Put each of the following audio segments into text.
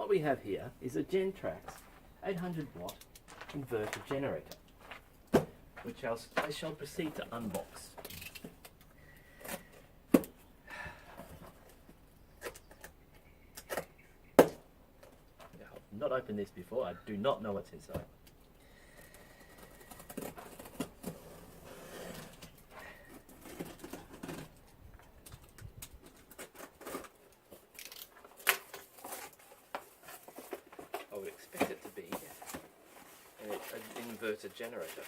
what we have here is a Gentrax 800W Inverter generator, which I shall proceed to unbox. I've not opened this before, I do not know what's inside. I would expect it to be an inverter generator.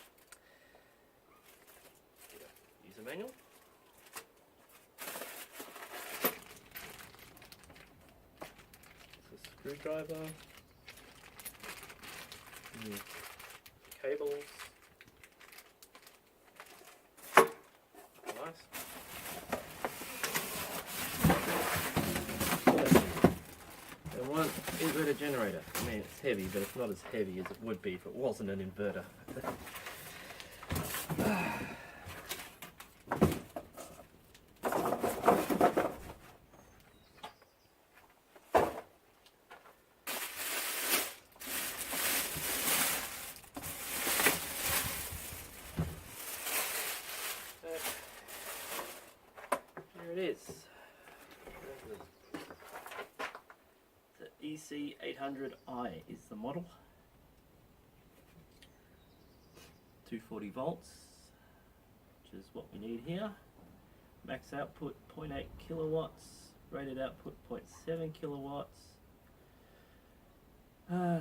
User manual. It's a screwdriver. Cables. Nice. And one inverter generator. I mean, it's heavy, but it's not as heavy as it would be if it wasn't an inverter. Here it is. The EC800i is the model. 240 volts, which is what we need here. Max output 0.8 kilowatts, rated output 0.7 kilowatts.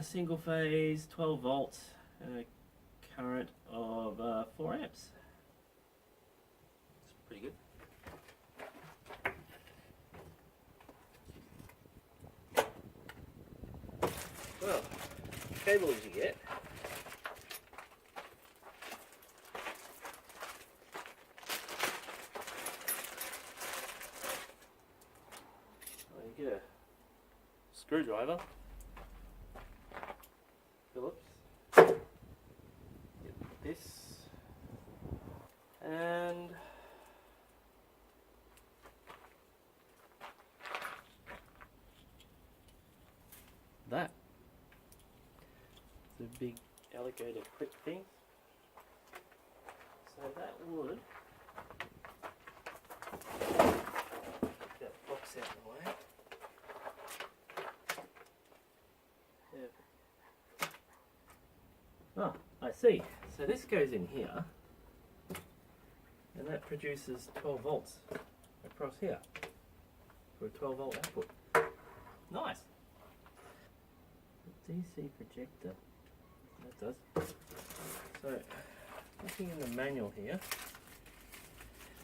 Single phase, 12 volts, and a current of 4 amps. It's pretty good. Well, cables you get. Well, you get a screwdriver, Phillips, get this, and that. It's a big alligator clip thing. So that would get that box out of the way. There. Ah, I see. So this goes in here, and that produces 12 volts across here for a 12 volt output. Nice. DC projector. That does. So, looking in the manual here.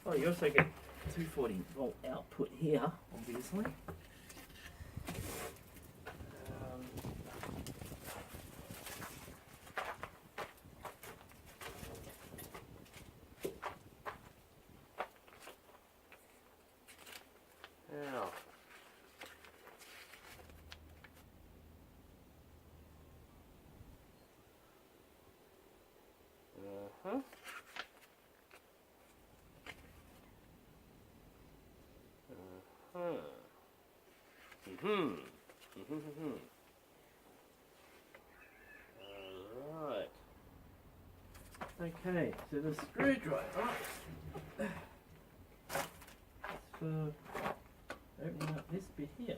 Oh, you also get 240 volt output here, obviously. Now, Alright. Okay, so the screwdriver is for opening up this bit here.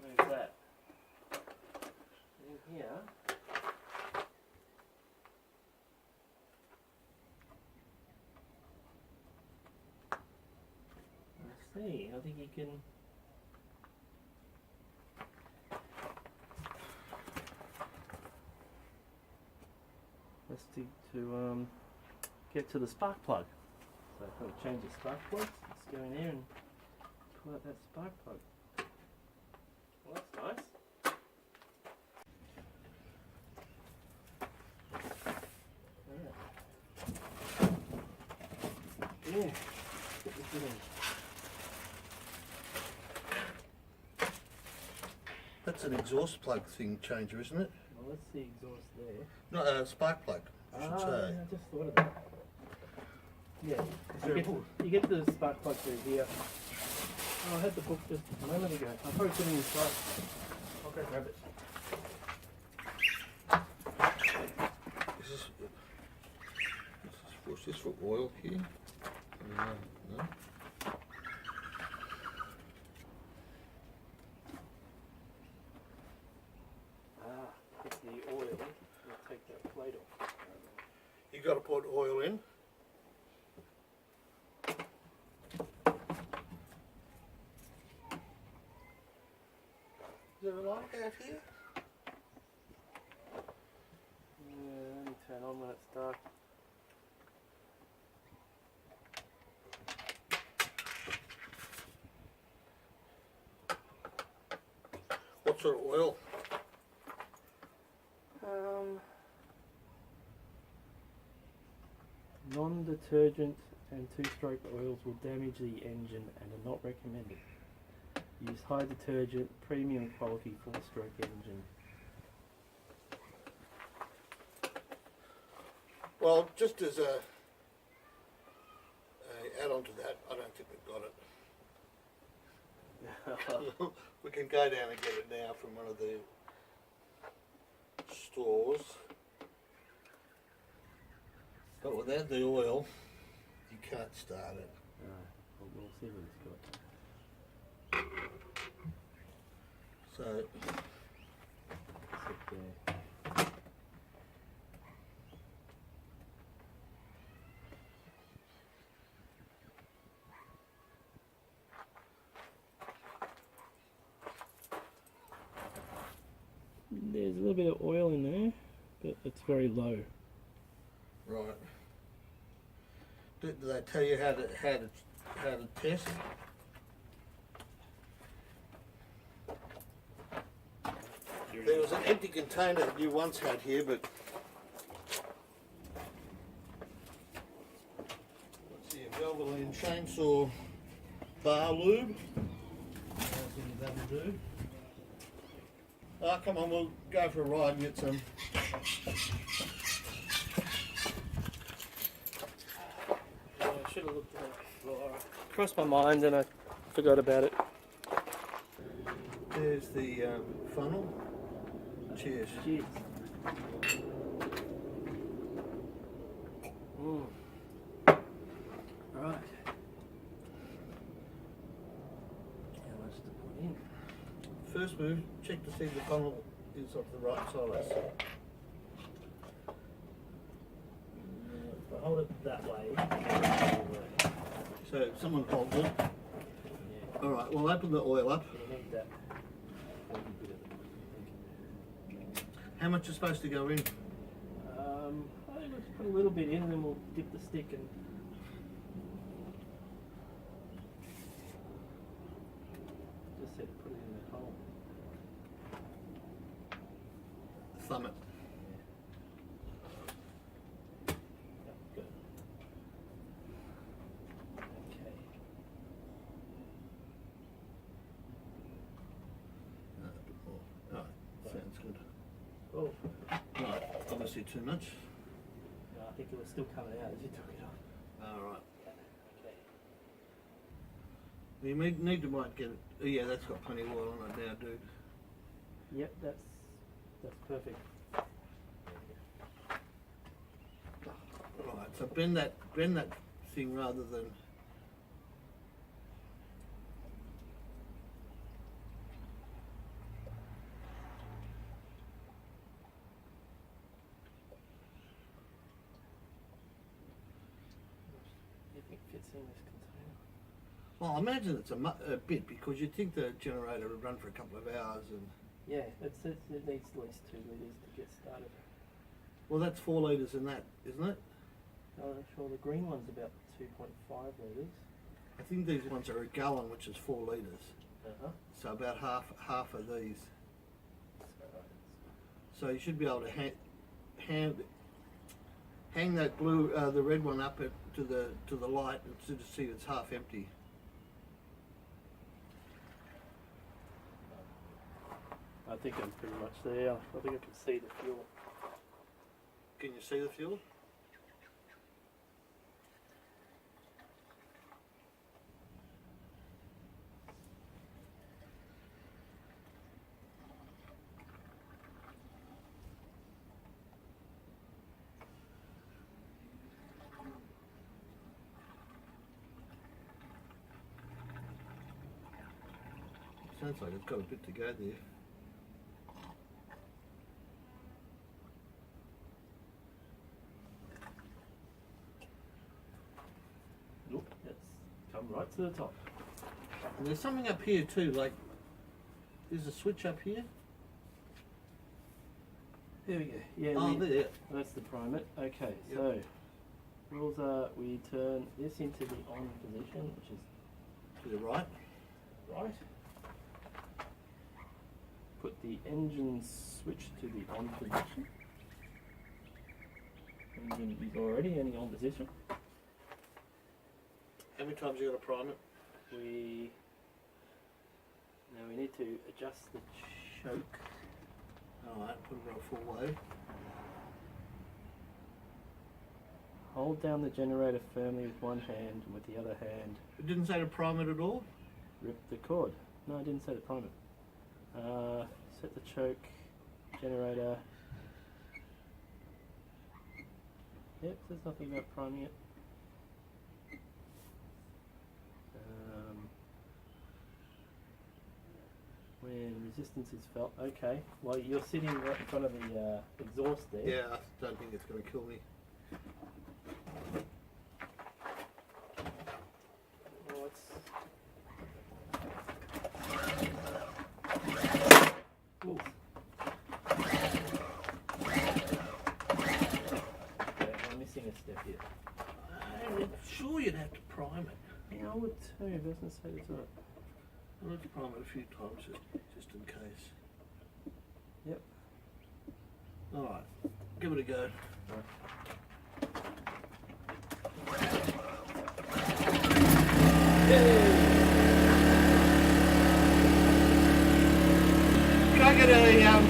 Move that in here. I think you can to get to the spark plug. So I've got to change the spark plug. Let's go in there and pull out that spark plug. Well, that's nice. Yeah. Get this in. That's an exhaust plug thing changer, isn't it? Well, let's see exhaust there. No, a spark plug. I should say. I just thought of that. Yeah, you get the spark plug through here. Oh, I had the book just a moment ago. I'll probably put it inside. I'll go grab it. What's this for oil here? No. It's the oil. I'll take that plate off. You got to put oil in. Is there a light out here? Yeah, let me turn on when it's dark. What sort of oil? Non-detergent and two-stroke oils will damage the engine and are not recommended. Use high detergent, premium quality four-stroke engine. Well, just as a add-on to that, I don't think we've got it. We can go down and get it now from one of the stores. But without the oil, you can't start it. We'll see what it's got. So, Sit there. There's a little bit of oil in there, but it's very low. right. Do they tell you how to test? There was an empty container that you once had here, but let's see, a Valvoline chainsaw bar lube. That'll do. Oh, come on, we'll go for a ride and get some. I should have looked at that before. Crossed my mind and I forgot about it. There's the funnel. Cheers. Cheers. Right. How much to put in? First move, check to see the funnel is of the right size. If I hold it that way. So someone holds it. Yeah. Alright, we'll open the oil up. You need that. How much is supposed to go in? I think let's put a little bit in and then we'll dip the stick and just said put it in the hole. Thumb it. Yep, good. Okay. A bit more. Alright, sounds good. Oh, Right, obviously too much. no, I think it was still coming out as you took it off. Alright. Okay. You need to might get it. Oh, yeah, that's got plenty of oil on it now, dude. Yep, that's perfect. Alright, so bend that thing rather than. You think fits in this container? Well, I imagine it's a bit because you'd think the generator would run for a couple of hours and. Yeah, it needs at least 2 litres to get started. Well, that's 4 litres in that, isn't it? Oh, sure, the green one's about 2.5 litres. I think these ones are a gallon, which is 4 litres. Uh-huh. So about half of these. So, So you should be able to hang that blue, the red one up to the light and to see it's half empty. I think I'm pretty much there. I think I can see the fuel. Can you see the fuel? Sounds like it's got a bit to go there. Look, it's come right to the top. And there's something up here too, like there's a switch up here. There we go. Yeah, Oh, there. that's the primate. Okay, Yep. so rules are we turn this into the on position, which is To the right. right. Put the engine switch to the on position. Engine is already in the on position. How many times you got to prime it? Now we need to adjust the choke. Alright, put it on full load. Hold down the generator firmly with one hand and with the other hand It didn't say to prime it at all? rip the cord. No, I didn't say to prime it. Set the choke, generator. Yep, there's nothing about priming it. When resistance is felt, okay. Well, you're sitting right in front of the exhaust there. Yeah, I don't think it's going to kill me. Oh, it's... Ooh. Okay, I'm missing a step here. I'm sure you'd have to prime it. Yeah, I would too. It doesn't say it's on it. I'll have to prime it a few times just in case. Yep. Alright, give it a go. Can I get a yeah.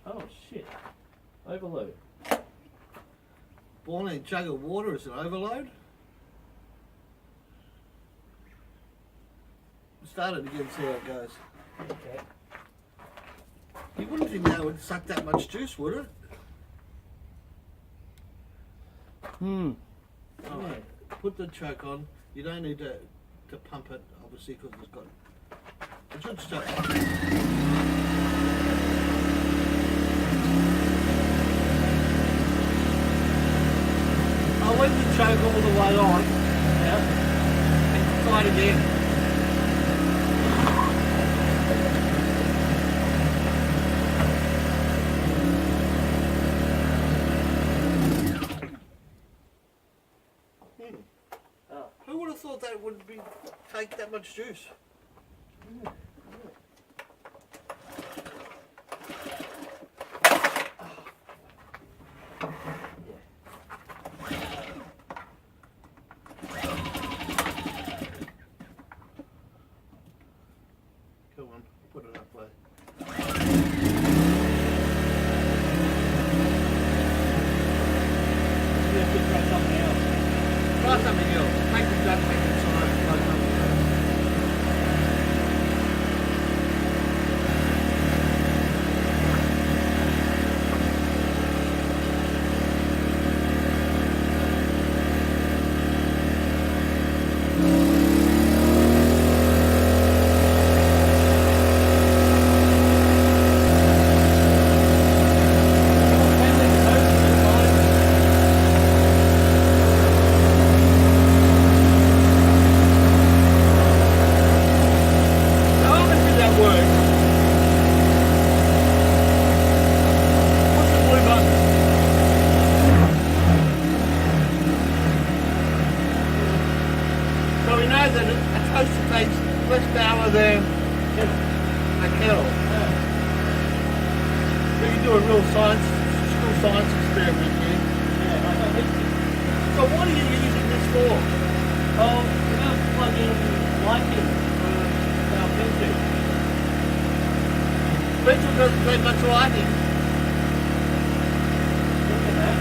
Oh shit. Overload. Boiling jug of water is an overload? Start it again, see how it goes. Okay. You wouldn't think that would suck that much juice, would it? Hmm. Alright, put the choke on. You don't need to pump it, obviously, because it's got... It should start... I'll leave the choke all the way on. Yeah. And try it again. Oh. Who would have thought that would take that much juice? Come on, put it up there. You have to try something else. Try something else. Take the jug back inside. Try something else. kettle. So you do a real science, school science experiment here. Yeah, I don't think So what are you using this for? oh, we're going to plug in lighting for our filter. Rachel doesn't take much lighting. Look at that.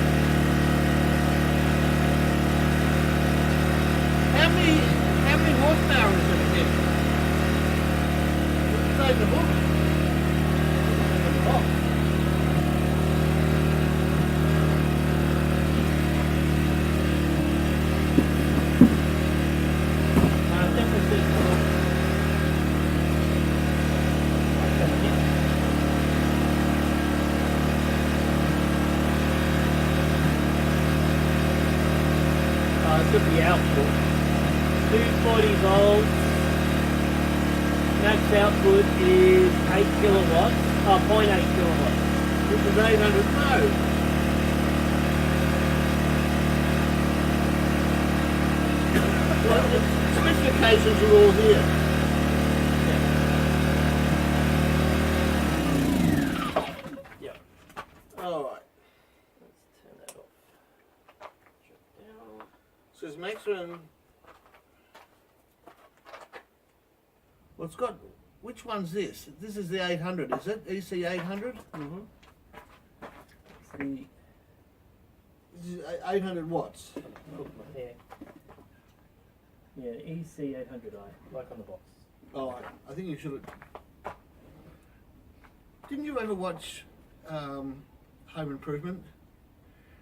How many horsepower is it again? What's it say in the book? Oh. Definitely says it could be output. 240 volts. Max output is 8 kilowatts. Oh, 0.8 kilowatts. This is 800. No. Well, the specifications are all here. Yep. All right. Let's turn that off. Drop down. Says maximum. Well, it's got. Which one's this? This is the 800, is it? EC800? Mm-hmm. It's the This is 800 watts. hook my hair. Yeah, EC800i, like on the box. Oh, I think you should have. Didn't you ever watch Home Improvement?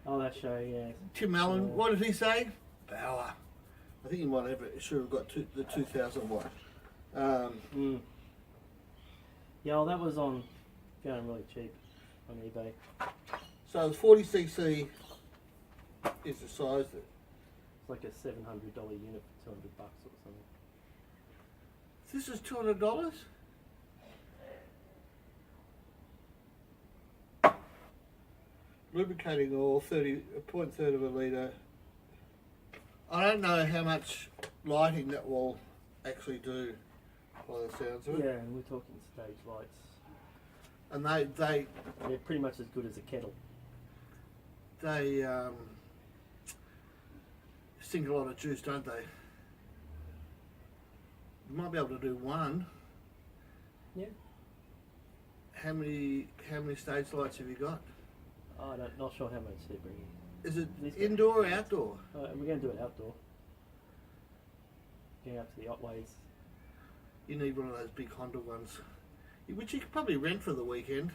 Oh, that show, yeah. Tim Allen, Yeah. what did he say? Power. I think he might have should have got the 2000 watt. Yeah, well, that was on going really cheap on eBay. So the 40cc is the size that. It's like a $700 unit for $200 or something. This is $200. Lubricating oil, 0.3 of a litre. I don't know how much lighting that will actually do by the sounds of it. Yeah, and we're talking stage lights. And They're pretty much as good as a kettle. they sink a lot of juice, don't they? You might be able to do one. Yeah. How many stage lights have you got? Oh, not sure how much they're bringing. Is it These guys- indoor or outdoor? We're going to do it outdoor. Going out to the Otways. You need one of those big Honda ones, which you could probably rent for the weekend.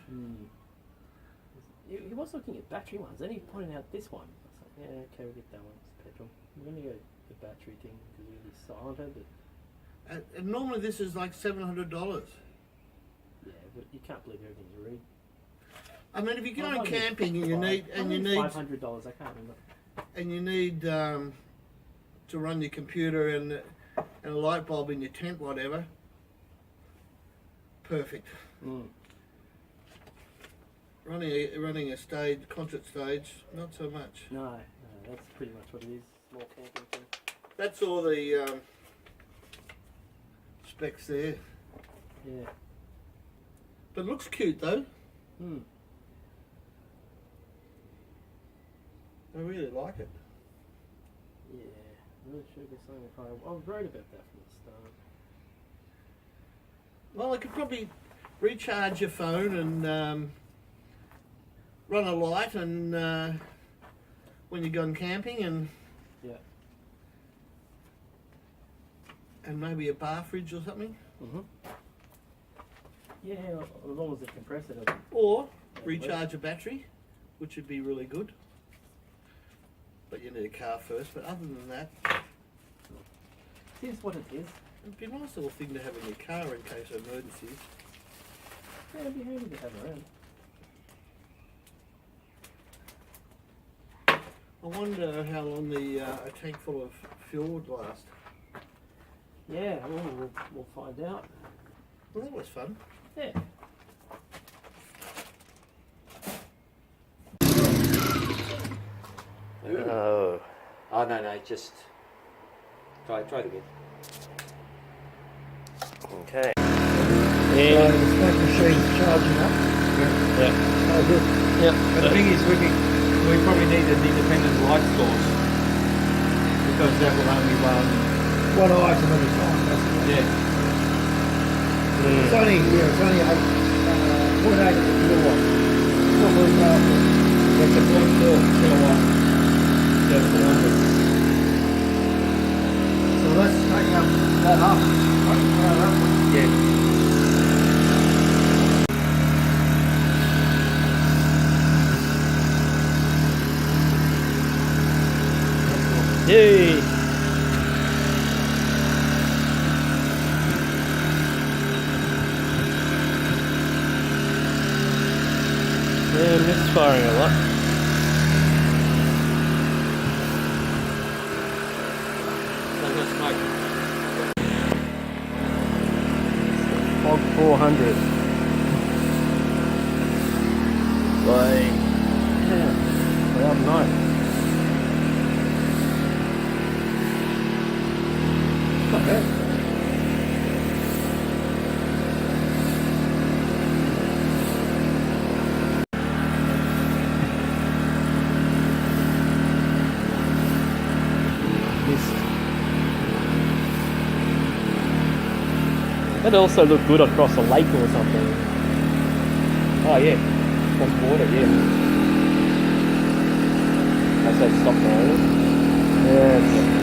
He was looking at battery ones, then he pointed out this one. I was like, yeah, okay, we'll get that one. It's petrol. We're going to go the battery thing because we're really silenter, but And normally this is like $700. yeah, but you can't believe everything's a read. I mean, if you're Well, going camping and you need $500, I can't remember. to run your computer and a light bulb in your tent, whatever. Perfect. Running a stage, concert stage, not so much. No, that's pretty much what it is. Small camping thing. That's all the specs there. Yeah. But it looks cute though. I really like it. Yeah, really should be something I was worried about that from the start. Well, I could probably recharge your phone and run a light and when you're going camping and Yeah. and maybe a bar fridge or something. Yeah, as long as the compressor doesn't. Or recharge a battery, which would be really good. But you need a car first. But other than that, Here's what it is. it'd be a nice little thing to have in your car in case of emergencies. Yeah, it'd be handy to have around. I wonder how long a tank full of fuel would last. Yeah, well, we'll find out. Well, that was fun. Yeah. Oh. Oh no, just try it again. Okay. Yeah, Yeah. So the smoke machine's charging up. Yeah. Oh, good. Yeah. But the thing is, we probably need an independent light source because that will only run. One item at a time, basically. Yeah. It's only, yeah, it's only 0.8 kilowatt. It's not very powerful. That's a 0.4 kilowatt. That's 400. So let's take that up. Yeah. Yay! Yeah, misfiring a lot. So that's smoke. Fog 400. Like, yeah, cloud night. Not bad. That'd also look good across a lake or something. Oh yeah, across water, yeah. That's that stop there. Yeah,